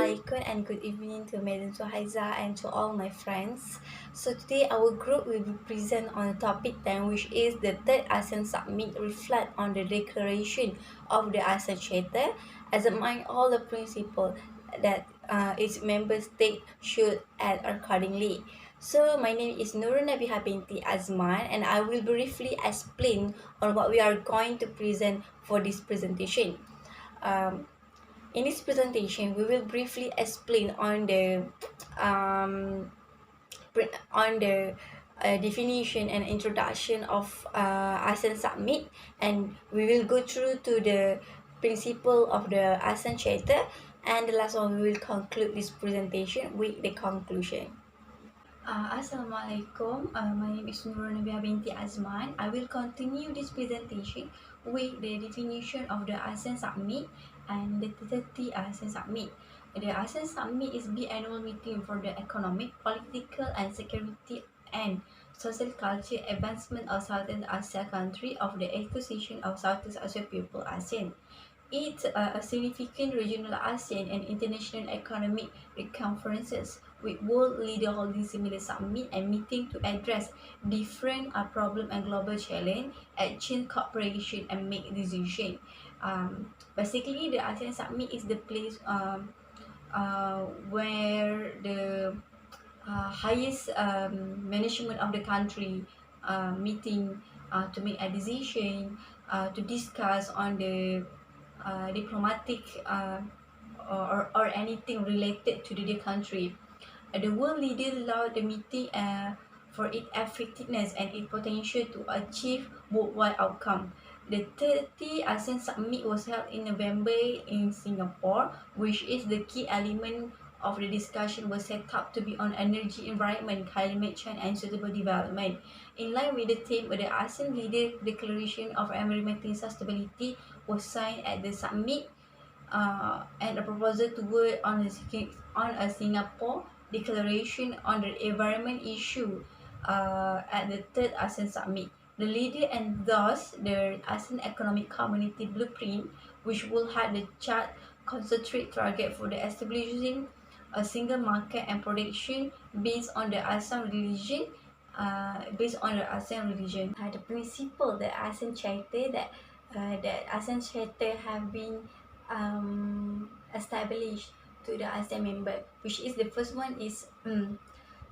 Assalamualaikum and good evening to Madam Suhaiza and to all my friends. So today our group will be present on a topic 10, which is the third ASEAN Summit reflect on the declaration of the ASEAN Charter, examine all the principles that its member state should act accordingly. So my name is Nurul Nabiha binti Azman and I will briefly explain on what we are going to present for this presentation. Um, in this presentation, we will briefly explain um, on the definition and introduction of ASEAN Summit, and we will go through to the principle of the ASEAN Charter, and the last one we will conclude this presentation with the conclusion. Assalamualaikum. My name is Nurul Nabia binti Azman. I will continue this presentation with the definition of the ASEAN Summit and the 30 ASEAN Summit. The ASEAN Summit is the annual meeting for the economic, political, and security and social culture advancement of Southeast Asia country of the Association of Southeast Asia People ASEAN. It's a significant regional ASEAN and international economic conferences with world leaders holding similar summit and meeting to address different problem and global challenge, exchange cooperation and make decision. Basically, the ASEAN summit is the place where the highest management of the country meeting to make a decision, to discuss on the diplomatic or anything related to the country. The world leader allowed the meeting for its effectiveness and its potential to achieve worldwide outcome. The 30 ASEAN Summit was held in November in Singapore, which is the key element of the discussion was set up to be on energy, environment, climate change, and sustainable development. In line with the theme of the ASEAN Leader Declaration of Environmental Sustainability was signed at the summit, and a proposal to work on a Singapore declaration on the environment issue at the third ASEAN Summit. The leader endorsed the ASEAN Economic Community Blueprint, which will have the chart concentrate target for the establishing a single market and production based on the ASEAN religion. The principle the ASEAN Charter that ASEAN Charter have been established to the ASEAN member, which is the first one is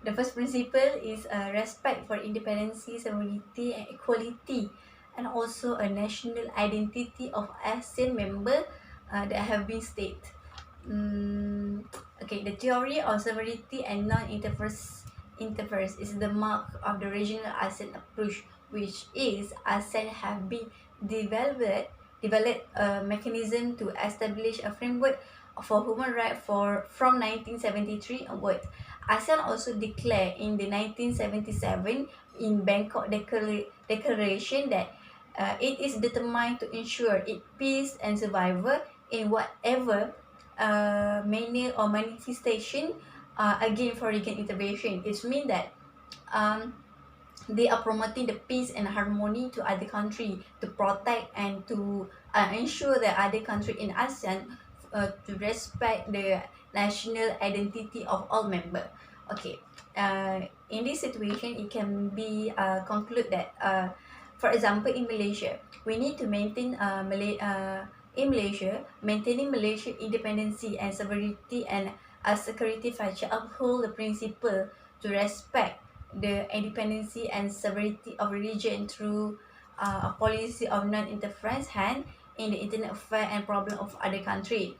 the first principle is respect for independence, sovereignty, and equality, and also a national identity of ASEAN member that have been stated. Okay, the theory of sovereignty and non-interference is the mark of the regional ASEAN approach, which is ASEAN have been developed a mechanism to establish a framework for human rights from 1973 onward. ASEAN also declared in the 1977 in Bangkok Declaration that it is determined to ensure its peace and survival in whatever manner or manifestation against foreign intervention. It means that they are promoting the peace and harmony to other country to protect and to ensure that other country in ASEAN to respect the national identity of all members. Okay, in this situation, it can be conclude that for example, in Malaysia, we need to maintain in Malaysia, maintaining Malaysia independence and sovereignty and security feature uphold the principle to respect the independence and sovereignty of region through a policy of non-interference hand in the internal affairs and problem of other country.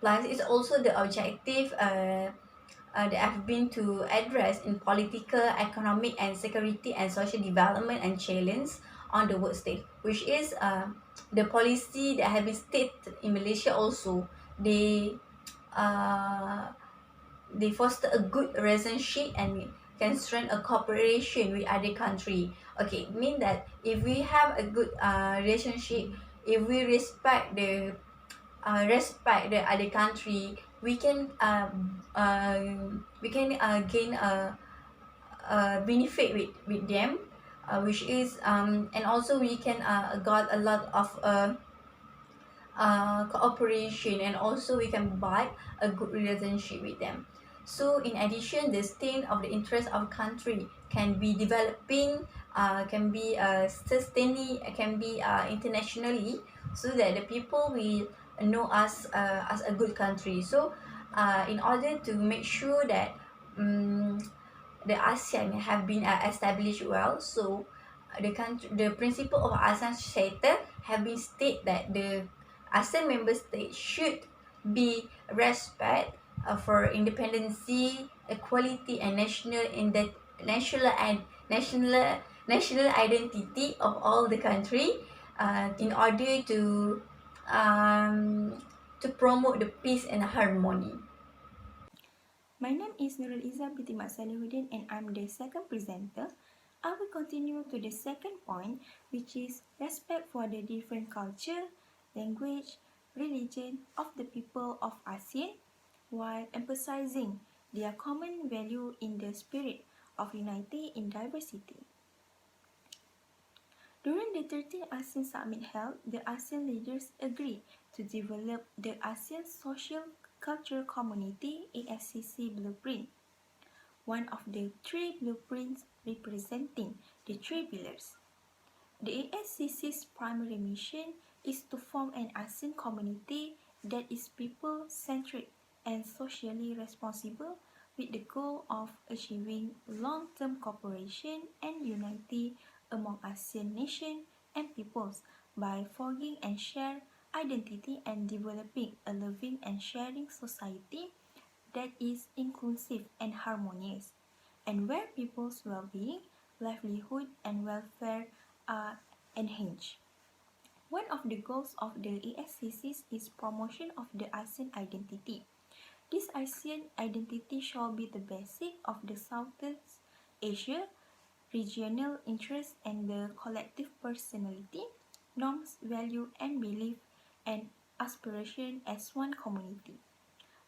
Plus, it's also the objective that have been to address in political, economic, and security and social development and challenge on the world stage, which is the policy that have been stated in Malaysia also. They foster a good relationship and can strengthen a cooperation with other country. Okay, mean that if we have a good relationship, if we respect the other country, we can gain a benefit with them, which is and also we can got a lot of cooperation, and also we can build a good relationship with them. So in addition, the state of the interest of country can be developing, can be sustaining, can be internationally, so that the people will know us as a good country. So in order to make sure that um, the ASEAN have been established well. So the principle of ASEAN Charter have been stated that the ASEAN member states should be respect for independency, equality, and national and national national identity of all the country, in order um, to promote the peace and harmony. My name is Nurul Izzah binti Mat Salihuddin and I'm the second presenter. I will continue to the second point, which is respect for the different culture, language, religion of the people of ASEAN, while emphasizing their common value in the spirit of unity in diversity. During the 13th ASEAN Summit held, the ASEAN leaders agreed to develop the ASEAN Social Cultural Community ASCC Blueprint, one of the three blueprints representing the three pillars. The ASCC's primary mission is to form an ASEAN community that is people-centric and socially responsible, with the goal of achieving long-term cooperation and unity among ASEAN nations and peoples by forging and shared identity and developing a loving and sharing society that is inclusive and harmonious, and where people's well-being, livelihood, and welfare are enhanced. One of the goals of the ASCC is promotion of the ASEAN identity. This ASEAN identity shall be the basis of the Southeast Asia regional interests and the collective personality, norms, value, and belief and aspiration as one community.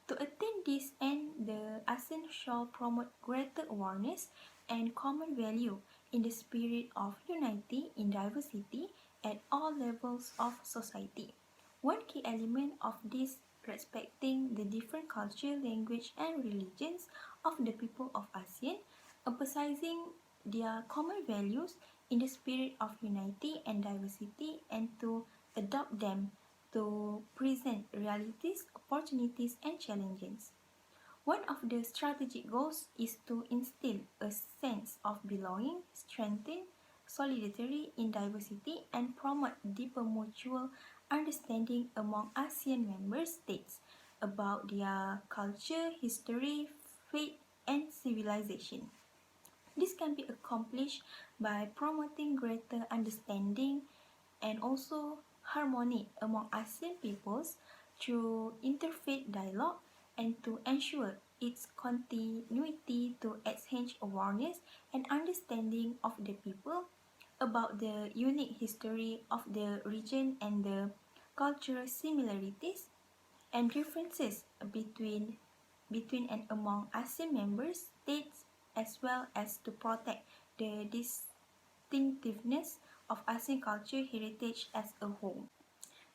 To attain this end, the ASEAN shall promote greater awareness and common value in the spirit of unity in diversity at all levels of society. One key element of this respecting the different culture, language, and religions of the people of ASEAN, emphasizing their common values in the spirit of unity and diversity, and to adopt them to present realities, opportunities, and challenges. One of the strategic goals is to instill a sense of belonging, strengthen solidarity in diversity, and promote deeper mutual understanding among ASEAN member states about their culture, history, faith, and civilization. This can be accomplished by promoting greater understanding and also harmony among ASEAN peoples through interfaith dialogue, and to ensure its continuity to exchange awareness and understanding of the people about the unique history of the region and the cultural similarities and differences between and among ASEAN member states, as well as to protect the distinctiveness of ASEAN culture heritage as a whole.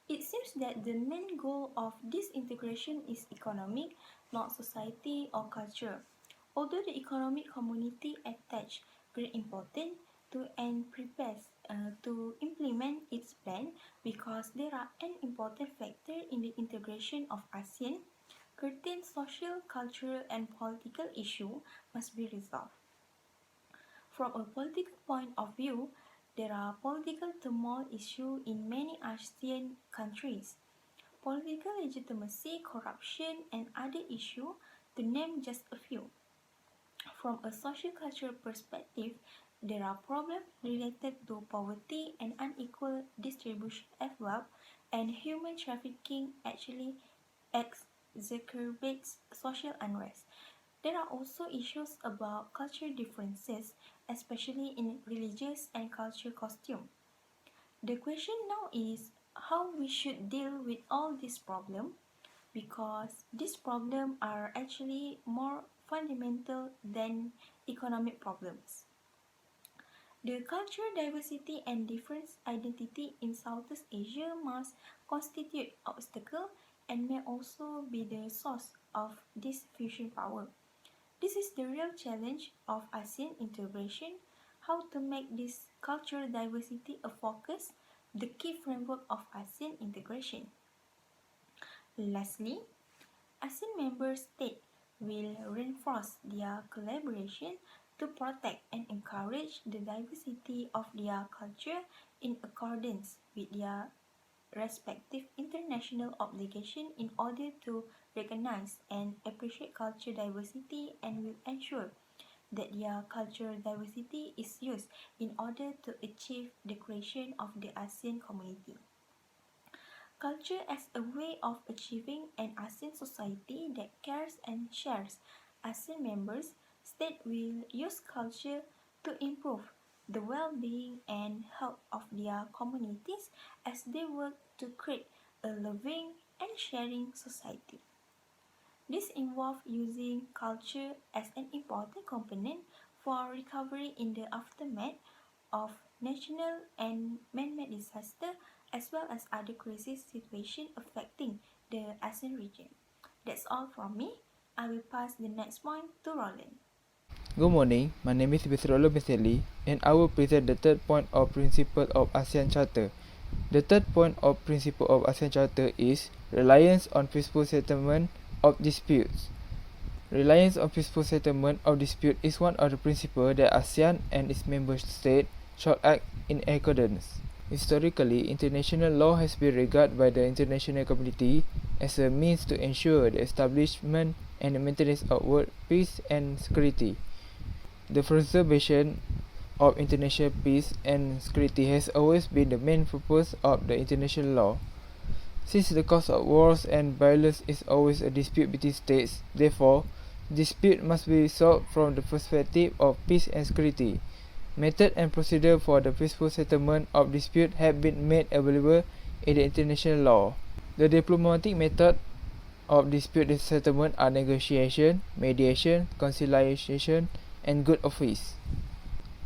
It seems that the main goal of this integration is economic, not society or culture. Although the economic community attach great importance to and prepares to implement its plan, because there are an important factor in the integration of ASEAN, certain social, cultural, and political issues must be resolved. From a political point of view, there are political turmoil issues in many ASEAN countries. Political legitimacy, corruption, and other issues, to name just a few. From a social-cultural perspective, there are problems related to poverty and unequal distribution of wealth, and human trafficking actually exacerbates social unrest. There are also issues about cultural differences, especially in religious and cultural costume. The question now is how we should deal with all these problems, because these problems are actually more fundamental than economic problems. The cultural diversity and different identity in Southeast Asia must constitute obstacle and may also be the source of this fusion power. This is the real challenge of ASEAN integration, how to make this cultural diversity a focus, the key framework of ASEAN integration. Lastly, ASEAN member states will reinforce their collaboration to protect and encourage the diversity of their culture in accordance with their respective international obligations in order to recognize and appreciate cultural diversity and will ensure that their cultural diversity is used in order to achieve the creation of the ASEAN community. Culture as a way of achieving an ASEAN society that cares and shares. ASEAN members states will use culture to improve the well-being and health of their communities as they work to create a loving and sharing society. This involves using culture as an important component for recovery in the aftermath of national and man-made disaster as well as other crisis situations affecting the ASEAN region. That's all from me. I will pass the next point to Roland. Good morning, my name is Bisrolo Biseli and I will present the third point of principle of ASEAN Charter. The third point of principle of ASEAN Charter is reliance on peaceful settlement of disputes. Reliance on peaceful settlement of dispute is one of the principles that ASEAN and its member states should act in accordance. Historically, international law has been regarded by the international community as a means to ensure the establishment and the maintenance of world peace and security. The preservation of international peace and security has always been the main purpose of the international law. Since the cause of wars and violence is always a dispute between states, therefore, dispute must be solved from the perspective of peace and security. Method and procedure for the peaceful settlement of dispute have been made available in the international law. The diplomatic method of dispute settlement are negotiation, mediation, conciliation, and good office.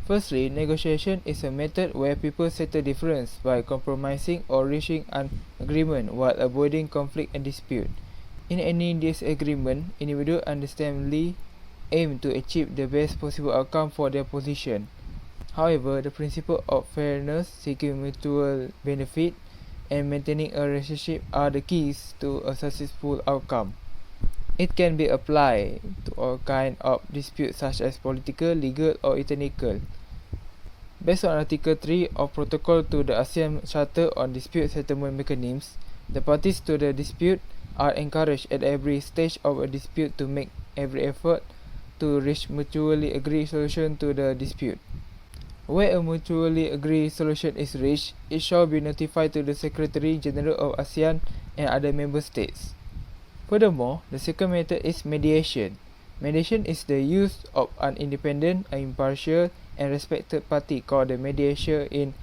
Firstly, negotiation is a method where people settle difference by compromising or reaching an agreement while avoiding conflict and dispute. In any disagreement, individuals understandably aim to achieve the best possible outcome for their position. However, the principle of fairness, seeking mutual benefit, and maintaining a relationship are the keys to a successful outcome. It can be applied to all kinds of disputes such as political, legal, or technical. Based on Article 3 of Protocol to the ASEAN Charter on Dispute Settlement Mechanisms, the parties to the dispute are encouraged at every stage of a dispute to make every effort to reach mutually agreed solution to the dispute. Where a mutually agreed solution is reached, it shall be notified to the Secretary General of ASEAN and other member states. Furthermore, the second method is mediation. Mediation is the use of an independent, impartial, and respected party called the mediator in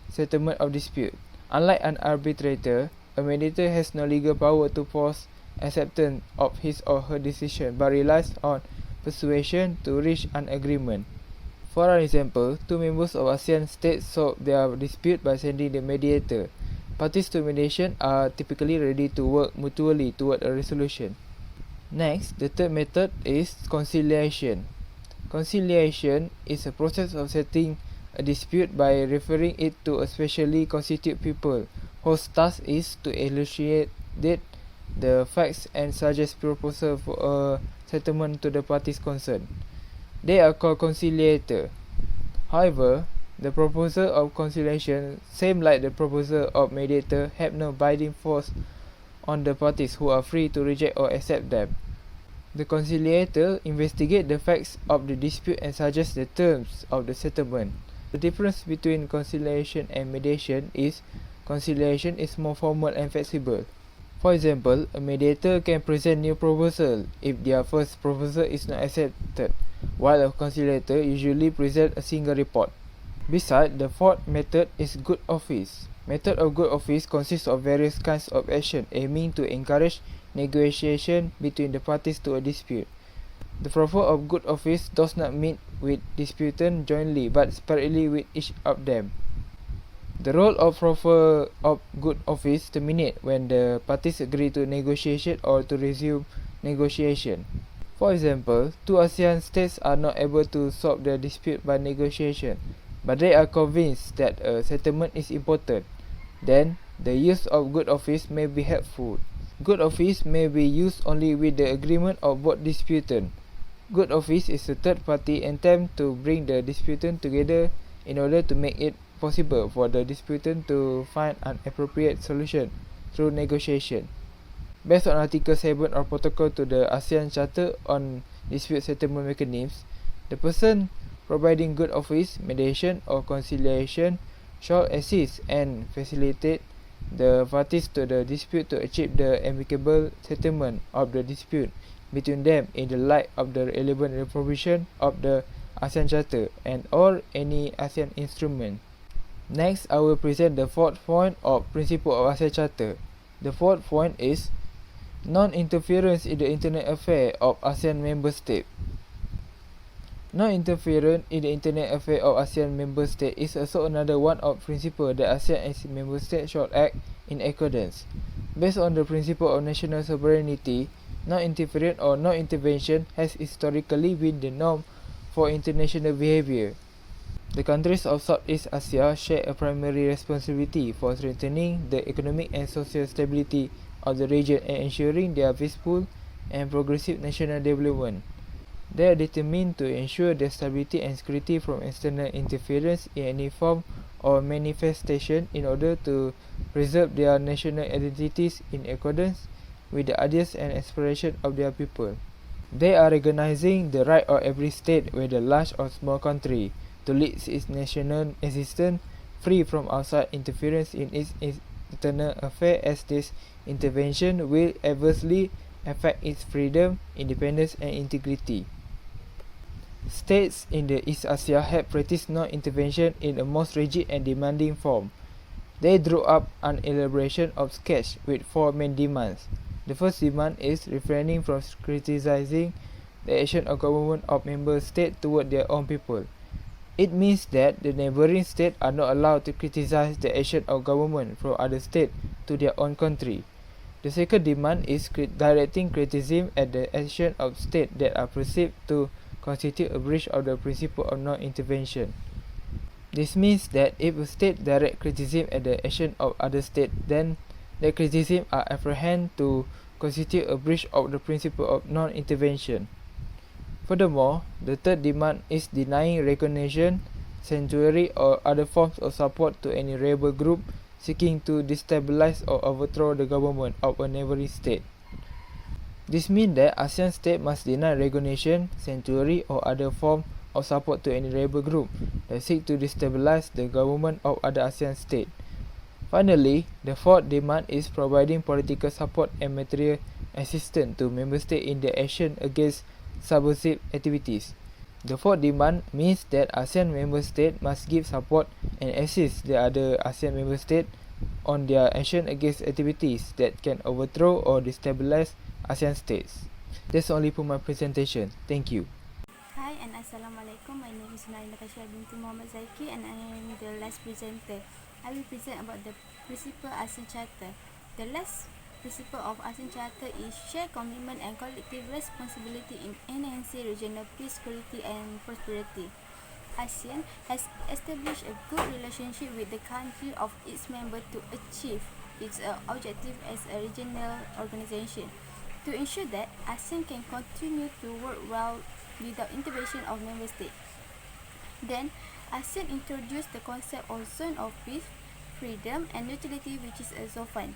settlement of dispute. Unlike an arbitrator, a mediator has no legal power to force acceptance of his or her decision but relies on persuasion to reach an agreement. For an example, two members of ASEAN states solve their dispute by sending the mediator. Parties to mediation are typically ready to work mutually toward a resolution. Next, the third method is conciliation. Conciliation is a process of settling a dispute by referring it to a specially constituted people whose task is to elucidate the facts and suggest proposal for a settlement to the parties concerned. They are called conciliator. However, the proposal of conciliation, same like the proposal of mediator, have no binding force on the parties who are free to reject or accept them. The conciliator investigates the facts of the dispute and suggests the terms of the settlement. The difference between conciliation and mediation is conciliation is more formal and flexible. For example, a mediator can present new proposal if their first proposal is not accepted, while a conciliator usually presents a single report. Besides, the fourth method is good office. Method of good office consists of various kinds of action aiming to encourage negotiation between the parties to a dispute. The profile of good office does not meet with disputants jointly but separately with each of them. The role of profile of good office terminates when the parties agree to negotiation or to resume negotiation. For example, two ASEAN states are not able to solve their dispute by negotiation, but they are convinced that a settlement is important. Then, the use of good office may be helpful. Good office may be used only with the agreement of both disputants. Good office is a third-party attempt to bring the disputants together in order to make it possible for the disputant to find an appropriate solution through negotiation. Based on Article 7 or Protocol to the ASEAN Charter on Dispute Settlement Mechanisms, the person providing good office, mediation or conciliation shall assist and facilitate the parties to the dispute to achieve the amicable settlement of the dispute between them in the light of the relevant provision of the ASEAN Charter and or any ASEAN instrument. Next, I will present the fourth point of Principle of ASEAN Charter. The fourth point is non-interference in the internal affairs of ASEAN member states. Non-interference in the internal affairs of ASEAN member states is also another one of principles that ASEAN and its member states should act in accordance. Based on the principle of national sovereignty, non-interference or non-intervention has historically been the norm for international behavior. The countries of Southeast Asia share a primary responsibility for strengthening the economic and social stability of the region and ensuring their peaceful and progressive national development. They are determined to ensure their stability and security from external interference in any form or manifestation in order to preserve their national identities in accordance with the ideas and aspirations of their people. They are recognizing the right of every state, whether large or small country, to lead its national existence free from outside interference in its internal affairs, as this intervention will adversely affect its freedom, independence and integrity. States in the East Asia have practiced non-intervention in a most rigid and demanding form. They drew up an elaboration of sketch with four main demands. The first demand is refraining from criticizing the action of government of member states toward their own people. It means that the neighboring states are not allowed to criticize the action of government from other states to their own country. The second demand is directing criticism at the action of states that are perceived to constitute a breach of the principle of non-intervention. This means that if a state direct criticism at the action of other states, then the criticism are apprehended to constitute a breach of the principle of non-intervention. Furthermore, the third demand is denying recognition, sanctuary or other forms of support to any rebel group seeking to destabilize or overthrow the government of a neighboring state. This means that ASEAN states must deny recognition, sanctuary or other form of support to any rebel group that seek to destabilize the government of other ASEAN states. Finally, the fourth demand is providing political support and material assistance to member states in their action against subversive activities. The fourth demand means that ASEAN member states must give support and assist the other ASEAN member states on their action against activities that can overthrow or destabilize ASEAN states. That's only for my presentation. Thank you. Hi and Assalamualaikum. My name is Naila Kashia binti Muhammad Zaiki and I am the last presenter. I will present about the principle ASEAN Charter. The last principle of ASEAN Charter is shared commitment and collective responsibility in enhancing regional peace, security and prosperity. ASEAN has established a good relationship with the country of its member to achieve its objective as a regional organization. To ensure that ASEAN can continue to work well without intervention of member states. Then, ASEAN introduced the concept of zone of peace, freedom and neutrality, which is a ZOFAN.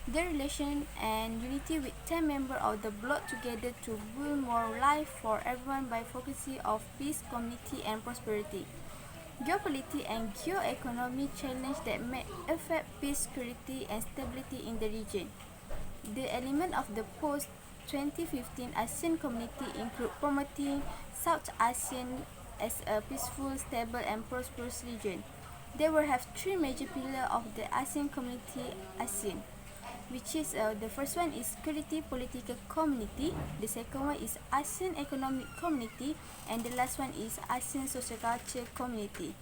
Their relation and unity with 10 members of the bloc together to build more life for everyone by focusing on peace, community and prosperity. Geopolitical and geoeconomic challenges that may affect peace, security and stability in the region. The element of the post-2015 ASEAN community include promoting South ASEAN as a peaceful, stable and prosperous region. They will have three major pillars of the ASEAN community. ASEAN which is the first one is Security Political Community, the second one is ASEAN Economic Community, and the last one is ASEAN Social Culture Community.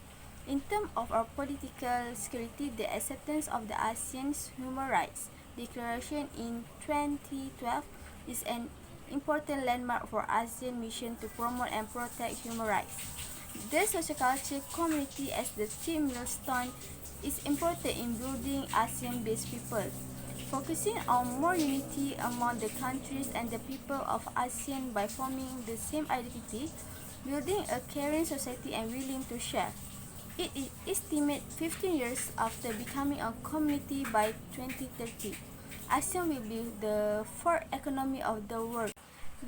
In terms of our political security, the acceptance of the ASEAN's Human Rights Declaration in 2012 is an important landmark for ASEAN mission to promote and protect human rights. The social culture community as the key milestone is important in building ASEAN-based people, focusing on more unity among the countries and the people of ASEAN by forming the same identity, building a caring society and willing to share. It is estimated 15 years after becoming a community by 2030. ASEAN will be the fourth economy of the world.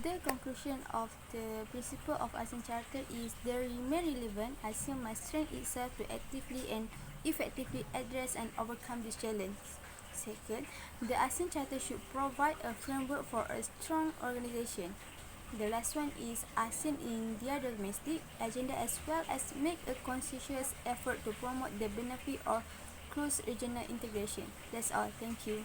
The conclusion of the principle of ASEAN Charter is they remain relevant. ASEAN must train itself to actively and effectively address and overcome this challenge. Second, the ASEAN Charter should provide a framework for a strong organization. The last one is ASEAN in their domestic agenda as well as make a conscientious effort to promote the benefit of close regional integration. That's all. Thank you.